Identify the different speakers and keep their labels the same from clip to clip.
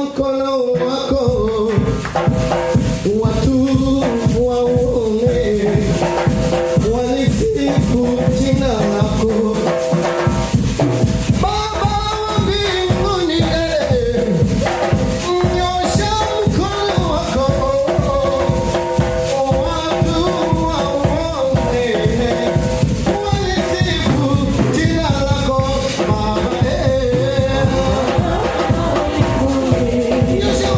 Speaker 1: mkono wako, watu waone, walisifu jina lako. Baba wa mbinguni, nyosha mkono wako, watu waone, walisifu jina lako. Baba, nyosha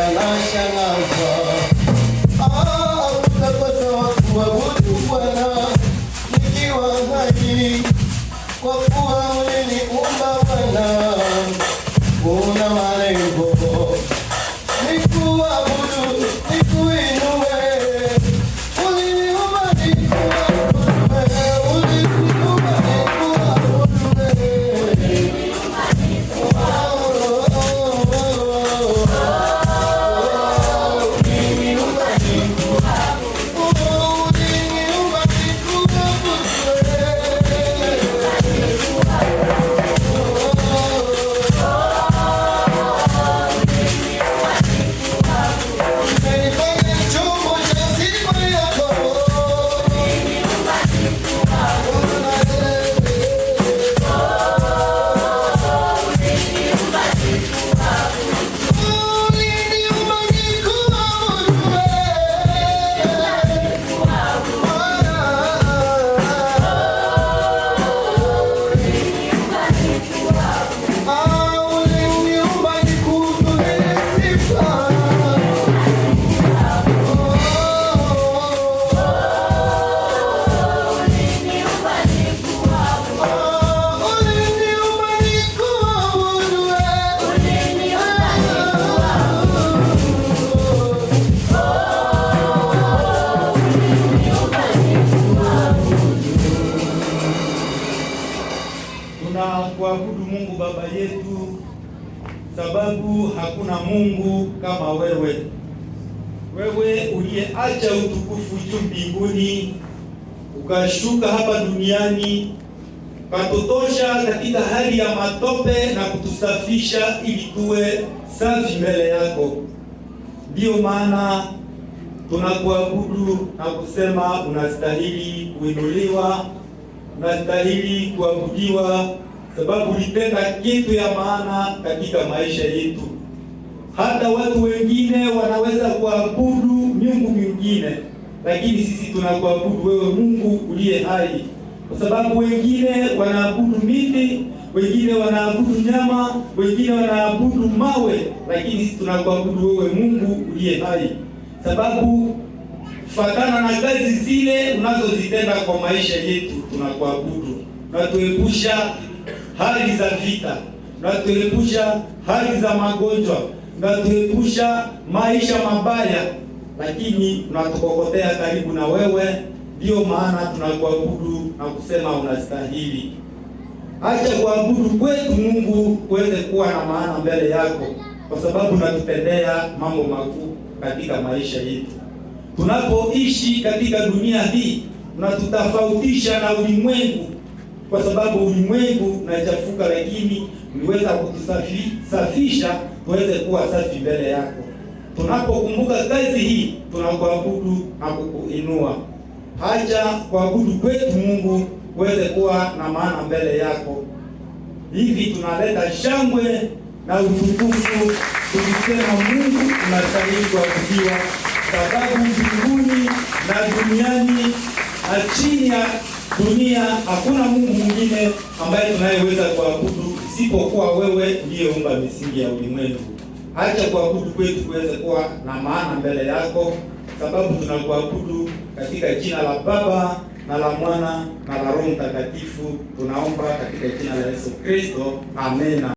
Speaker 1: yanashangaza. Utakosa wa kuabudu Bwana nikiwa hai, kwa kuwa uliniumba Bwana, una malengo nikuabudu, nikuinue. Uliniumba nikuabudu wewe, uliniumba nikuabudu wewe.
Speaker 2: Tunakuabudu Mungu Baba yetu, sababu hakuna Mungu kama wewe. Wewe uliyeacha utukufu juu mbinguni, ukashuka hapa duniani, ukatutosha katika hali ya matope na kutusafisha ili tuwe safi mbele yako. Ndiyo maana tunakuabudu na kusema unastahili kuinuliwa, unastahili kuabudiwa, sababu ulitenda kitu ya maana katika maisha yetu. Hata watu wengine wanaweza kuabudu miungu mingine, lakini sisi tunakuabudu wewe Mungu uliye hai, kwa sababu wengine wanaabudu miti, wengine wanaabudu nyama, wengine wanaabudu mawe, lakini sisi tunakuabudu wewe Mungu uliye hai, sababu fatana na kazi zile unazozitenda kwa maisha yetu. Tunakuabudu, unatuepusha hali za vita, unatuepusha hali za magonjwa, unatuepusha maisha mabaya, lakini unatukokotea karibu na wewe. Ndiyo maana tunakuabudu na kusema unastahili. Acha kuabudu kwetu Mungu kuweze kuwa na maana mbele yako, kwa sababu unatupendea mambo makuu katika maisha yetu. Tunapoishi katika dunia hii, unatutofautisha na ulimwengu, kwa sababu ulimwengu unachafuka, lakini uliweza kutusafisha tuweze kuwa safi mbele yako. Tunapokumbuka kazi hii, tunakuabudu na kukuinua. Acha kuabudu kwetu Mungu kuweze kuwa na maana mbele yako. Hivi tunaleta shangwe na utukufu tukisema Mungu unastahili kuabudiwa, sababu mbinguni na duniani na chini ya dunia hakuna Mungu mwingine ambaye tunayeweza kuabudu isipokuwa wewe uliyeumba misingi ya ulimwengu. Acha kuabudu kwetu kuweze kuwa na maana mbele yako, sababu tunakuabudu katika jina la Baba na la Mwana na la Roho Mtakatifu. Tunaomba katika jina la Yesu Kristo, amena.